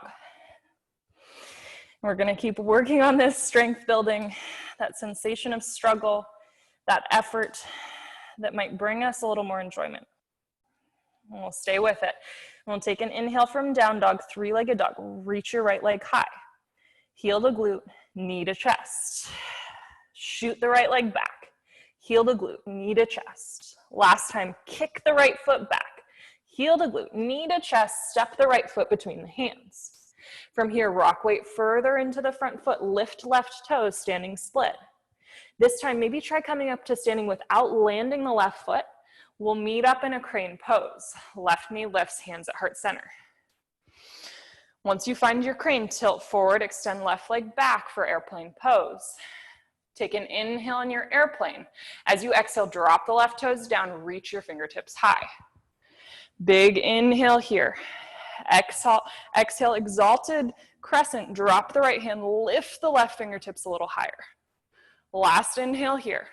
We're going to keep working on this strength building, that sensation of struggle, that effort that might bring us a little more enjoyment. And we'll stay with it. We'll take an inhale from down dog, three-legged dog. Reach your right leg high. Heel to glute, knee to chest. Shoot the right leg back. Heel to glute, knee to chest. Last time, kick the right foot back. Heel to glute, knee to chest, step the right foot between the hands. From here, rock weight further into the front foot, lift left toes, standing split. This time, maybe try coming up to standing without landing the left foot. We'll meet up in a crane pose. Left knee lifts, hands at heart center. Once you find your crane, tilt forward, extend left leg back for airplane pose. Take an inhale in your airplane. As you exhale, drop the left toes down, reach your fingertips high. Big inhale here. Exhale, exalted crescent, drop the right hand, lift the left fingertips a little higher. Last inhale here.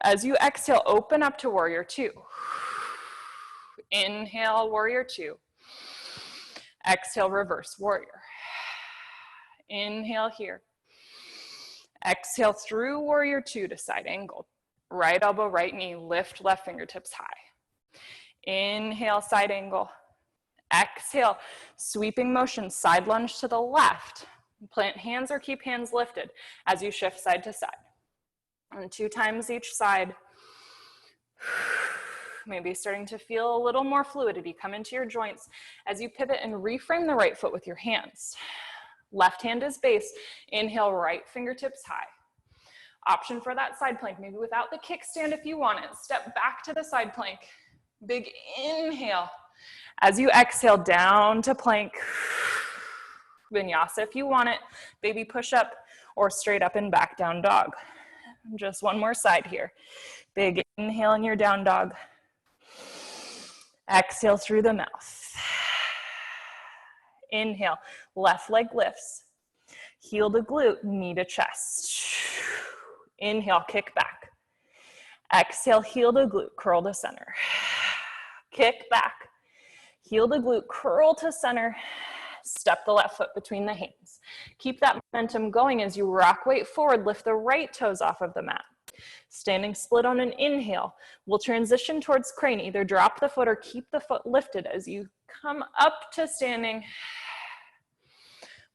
As you exhale, open up to warrior two. Inhale, warrior two. Exhale, reverse warrior. Inhale here. Exhale through warrior two to side angle. Right elbow, right knee, lift left fingertips high. Inhale, side angle. Exhale, sweeping motion, side lunge to the left. Plant hands or keep hands lifted as you shift side to side. And 2 times each side. Maybe starting to feel a little more fluidity come into your joints as you pivot and reframe the right foot with your hands. Left hand is base. Inhale, right fingertips high. Option for that side plank, maybe without the kickstand if you want it. Step back to the side plank. Big inhale. As you exhale, down to plank. Vinyasa if you want it. Baby push up or straight up and back down dog. Just one more side here. Big inhale in your down dog. Exhale through the mouth. Inhale, left leg lifts. Heel to glute, knee to chest. Inhale, kick back. Exhale, heel to glute, curl to center. Kick back. Heel to glute, curl to center. Step the left foot between the hands. Keep that momentum going as you rock weight forward, lift the right toes off of the mat. Standing split on an inhale. We'll transition towards crane. Either drop the foot or keep the foot lifted as you come up to standing.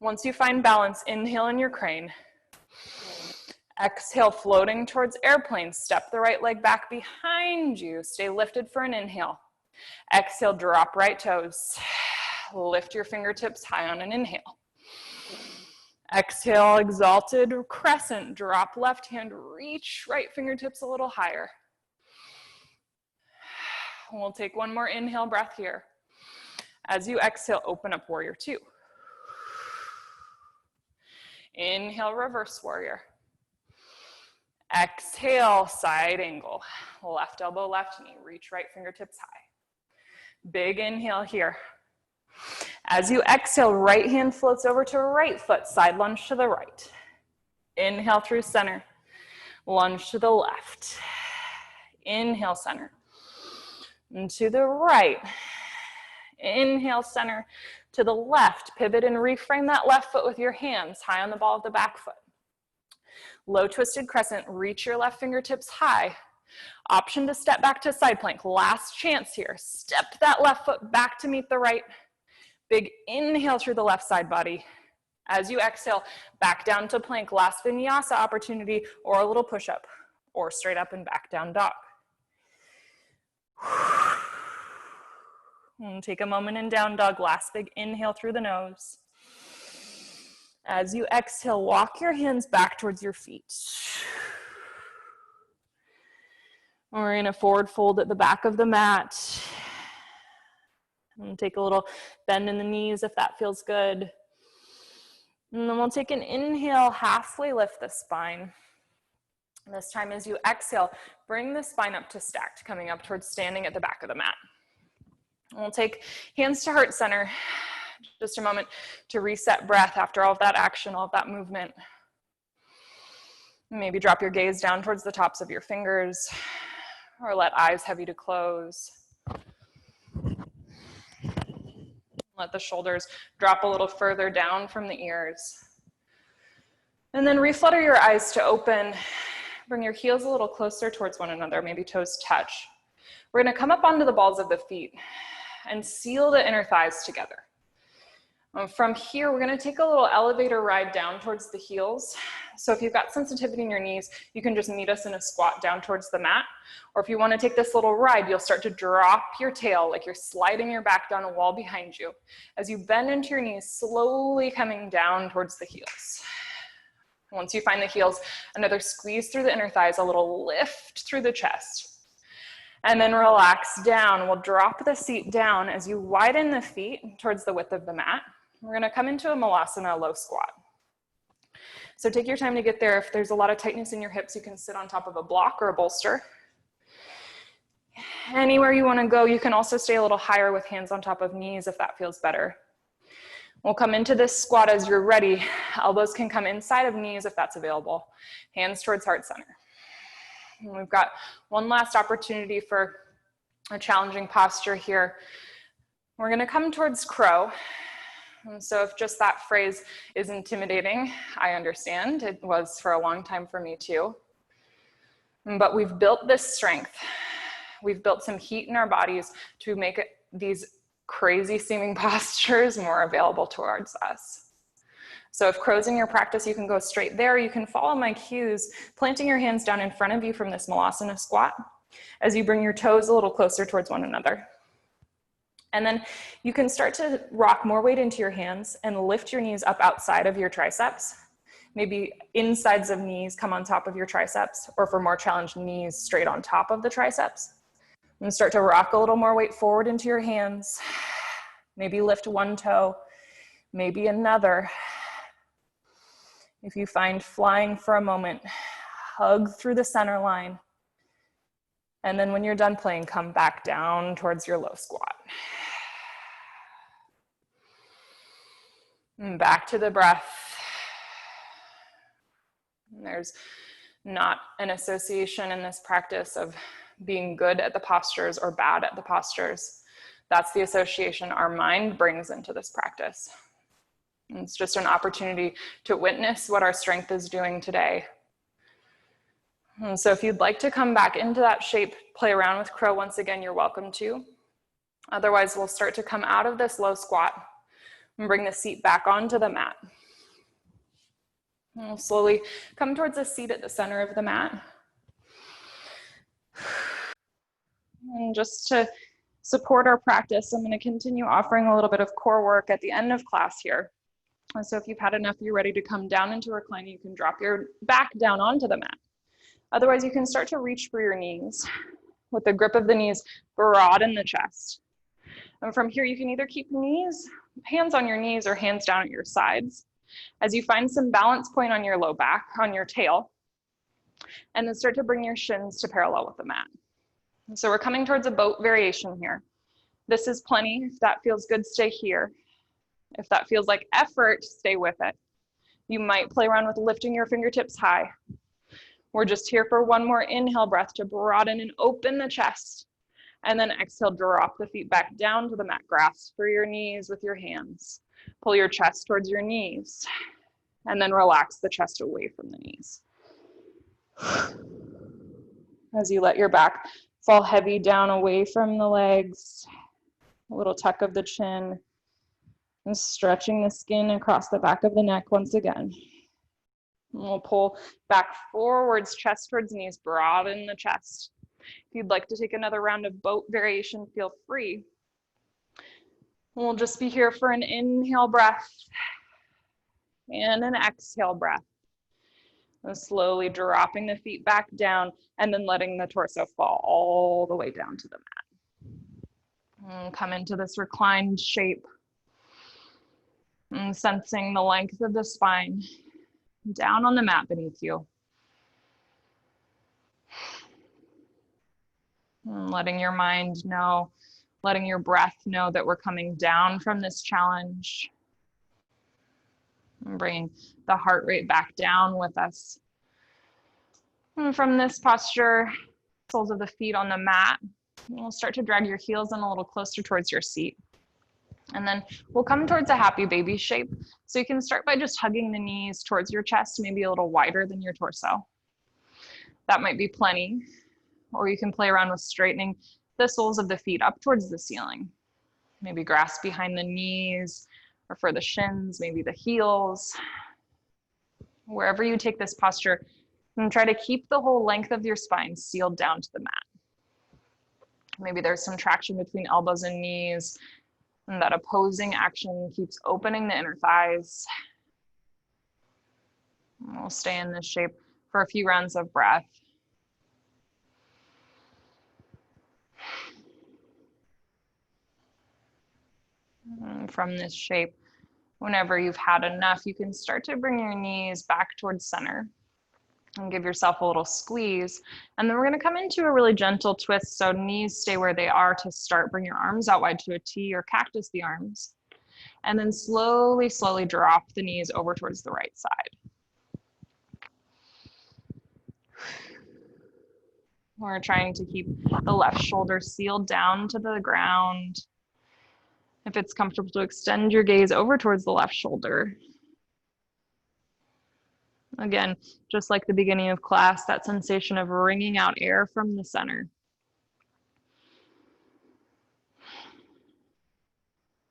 Once you find balance, inhale in your crane. Exhale, floating towards airplane. Step the right leg back behind you. Stay lifted for an inhale. Exhale, drop right toes. Lift your fingertips high on an inhale. Exhale, exalted crescent. Drop left hand, reach right fingertips a little higher. We'll take one more inhale breath here. As you exhale, open up warrior two. Inhale, reverse warrior. Exhale, side angle. Left elbow, left knee. Reach right fingertips high. Big inhale here. As you exhale, right hand floats over to right foot, side lunge to the right. Inhale through center, lunge to the left. Inhale, center. And to the right. Inhale, center. To the left, pivot and reframe that left foot with your hands high on the ball of the back foot. Low twisted crescent, reach your left fingertips high. Option to step back to side plank. Last chance here. Step that left foot back to meet the right. Big inhale through the left side body. As you exhale, back down to plank. Last vinyasa opportunity or a little push-up or straight up and back down dog. And take a moment in down dog. Last big inhale through the nose. As you exhale, walk your hands back towards your feet. We're in a forward fold at the back of the mat. And take a little bend in the knees if that feels good. And then we'll take an inhale, halfway lift the spine. This time as you exhale, bring the spine up to stacked, coming up towards standing at the back of the mat. And we'll take hands to heart center. Just a moment to reset breath after all of that action, all of that movement. Maybe drop your gaze down towards the tops of your fingers or let eyes heavy to close. Let the shoulders drop a little further down from the ears. And then reflutter your eyes to open. Bring your heels a little closer towards one another, maybe toes touch. We're gonna come up onto the balls of the feet. and seal the inner thighs together. From here, we're gonna take a little elevator ride down towards the heels. So if you've got sensitivity in your knees, you can just meet us in a squat down towards the mat. Or if you wanna take this little ride, you'll start to drop your tail like you're sliding your back down a wall behind you. As you bend into your knees, slowly coming down towards the heels. Once you find the heels, another squeeze through the inner thighs, a little lift through the chest. And then relax down. We'll drop the seat down as you widen the feet towards the width of the mat. We're gonna come into a malasana low squat. So take your time to get there. If there's a lot of tightness in your hips, you can sit on top of a block or a bolster. Anywhere you wanna go, you can also stay a little higher with hands on top of knees if that feels better. We'll come into this squat as you're ready. Elbows can come inside of knees if that's available. Hands towards heart center. And we've got one last opportunity for a challenging posture here. We're gonna come towards crow. And so if just that phrase is intimidating, I understand. It was for a long time for me too. But we've built this strength. We've built some heat in our bodies to make these crazy seeming postures more available towards us. So if crow's in your practice, you can go straight there. You can follow my cues, planting your hands down in front of you from this malasana squat as you bring your toes a little closer towards one another. And then you can start to rock more weight into your hands and lift your knees up outside of your triceps. Maybe insides of knees come on top of your triceps, or for more challenged knees, straight on top of the triceps. And start to rock a little more weight forward into your hands. Maybe lift one toe, maybe another. If you find flying for a moment, hug through the center line. And then when you're done playing, come back down towards your low squat. And back to the breath. And there's not an association in this practice of being good at the postures or bad at the postures. That's the association our mind brings into this practice. And it's just an opportunity to witness what our strength is doing today. And so if you'd like to come back into that shape, play around with crow once again, you're welcome to. Otherwise, we'll start to come out of this low squat and bring the seat back onto the mat. And we'll slowly come towards the seat at the center of the mat. And just to support our practice, I'm going to continue offering a little bit of core work at the end of class here. And so if you've had enough, you're ready to come down into recline, you can drop your back down onto the mat. Otherwise, you can start to reach for your knees. With the grip of the knees, broaden the chest. And from here, you can either keep hands on your knees or hands down at your sides. As you find some balance point on your low back, on your tail, and then start to bring your shins to parallel with the mat. And so we're coming towards a boat variation here. This is plenty. If that feels good, stay here. If that feels like effort, stay with it. You might play around with lifting your fingertips high. We're just here for one more inhale breath to broaden and open the chest. And then exhale, drop the feet back down to the mat. Grasp for your knees with your hands. Pull your chest towards your knees. And then relax the chest away from the knees. As you let your back fall heavy down away from the legs. A little tuck of the chin. And stretching the skin across the back of the neck once again. And we'll pull back forwards, chest towards knees, broaden the chest. If you'd like to take another round of boat variation, feel free. And we'll just be here for an inhale breath and an exhale breath. And slowly dropping the feet back down and then letting the torso fall all the way down to the mat. And come into this reclined shape. And sensing the length of the spine down on the mat beneath you. And letting your mind know, letting your breath know that we're coming down from this challenge. And bringing the heart rate back down with us. And from this posture, soles of the feet on the mat, you'll start to drag your heels in a little closer towards your seat. And then we'll come towards a happy baby shape. So you can start by just hugging the knees towards your chest, maybe a little wider than your torso. That might be plenty. Or you can play around with straightening the soles of the feet up towards the ceiling. Maybe grasp behind the knees or for the shins, maybe the heels. Wherever you take this posture, and try to keep the whole length of your spine sealed down to the mat. Maybe there's some traction between elbows and knees, and that opposing action keeps opening the inner thighs. And we'll stay in this shape for a few rounds of breath. And from this shape, whenever you've had enough, you can start to bring your knees back towards center and give yourself a little squeeze. And then we're going to come into a really gentle twist. So knees stay where they are to start. Bring your arms out wide to a T or cactus the arms. And then slowly, slowly drop the knees over towards the right side. We're trying to keep the left shoulder sealed down to the ground. If it's comfortable to extend your gaze over towards the left shoulder. Again, just like the beginning of class, that sensation of wringing out air from the center.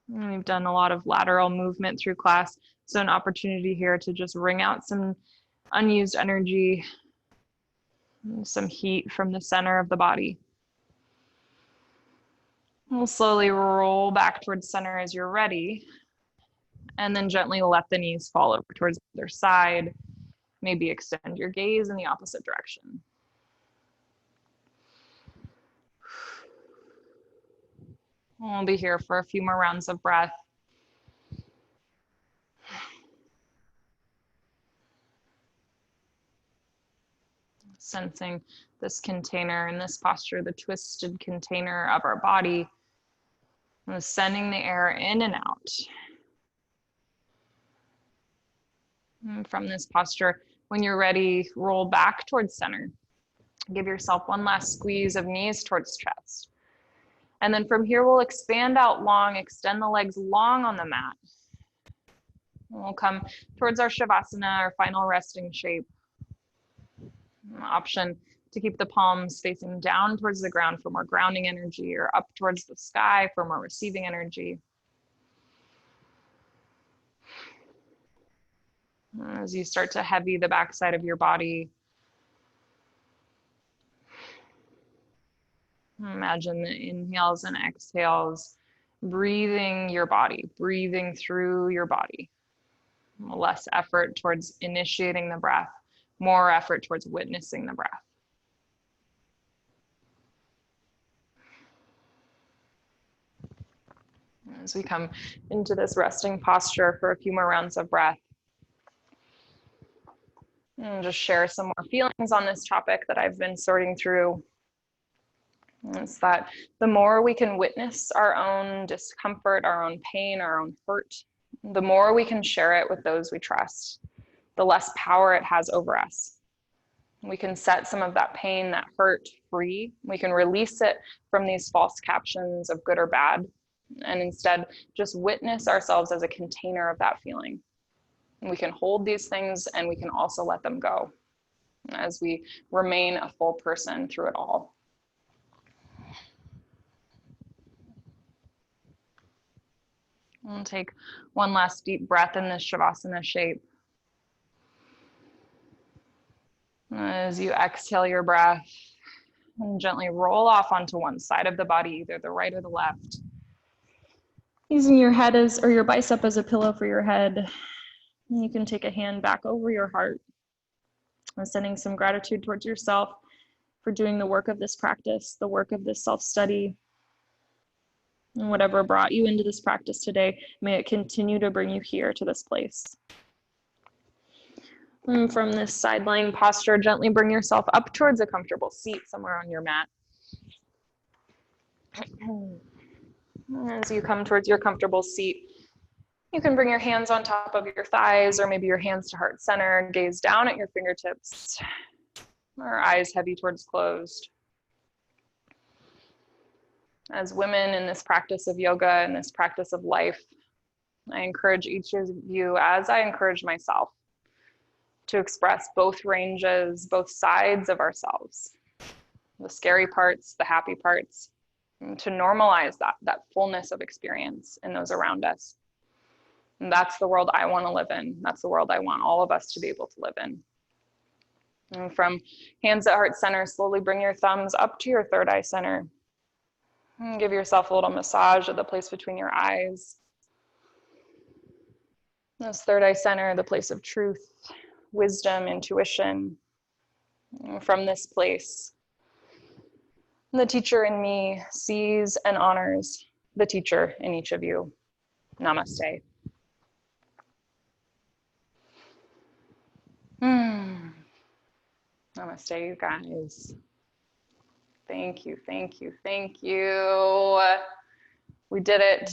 And we've done a lot of lateral movement through class, so an opportunity here to just wring out some unused energy, some heat from the center of the body. We'll slowly roll back towards center as you're ready, and then gently let the knees fall over towards the other side. Maybe extend your gaze in the opposite direction. We'll be here for a few more rounds of breath. Sensing this container in this posture, the twisted container of our body, and sending the air in and out. And from this posture, when you're ready, roll back towards center. Give yourself one last squeeze of knees towards chest. And then from here, we'll expand out long, extend the legs long on the mat. And we'll come towards our Shavasana, our final resting shape. An option to keep the palms facing down towards the ground for more grounding energy, or up towards the sky for more receiving energy. As you start to heavy the backside of your body, imagine the inhales and exhales, breathing your body, breathing through your body. Less effort towards initiating the breath, more effort towards witnessing the breath. As we come into this resting posture for a few more rounds of breath, and just share some more feelings on this topic that I've been sorting through. It's that the more we can witness our own discomfort, our own pain, our own hurt, the more we can share it with those we trust, the less power it has over us. We can set some of that pain, that hurt free. We can release it from these false captions of good or bad, and instead just witness ourselves as a container of that feeling. We can hold these things, and we can also let them go as we remain a full person through it all. We'll take one last deep breath in this Shavasana shape. As you exhale your breath, and gently roll off onto one side of the body, either the right or the left. Using your head or your bicep as a pillow for your head. You can take a hand back over your heart, and sending some gratitude towards yourself for doing the work of this practice, the work of this self-study. And whatever brought you into this practice today, may it continue to bring you here to this place. And from this side lying posture, gently bring yourself up towards a comfortable seat somewhere on your mat. As you come towards your comfortable seat, you can bring your hands on top of your thighs, or maybe your hands to heart center, gaze down at your fingertips, or eyes heavy towards closed. As women in this practice of yoga and this practice of life, I encourage each of you, as I encourage myself, to express both ranges, both sides of ourselves, the scary parts, the happy parts, and to normalize that fullness of experience in those around us. And that's the world I want to live in. That's the world I want all of us to be able to live in. And from hands at heart center, slowly bring your thumbs up to your third eye center. And give yourself a little massage at the place between your eyes. This third eye center, the place of truth, wisdom, intuition. And from this place, the teacher in me sees and honors the teacher in each of you. Namaste. Namaste, you guys. Thank you, thank you, thank you. We did it.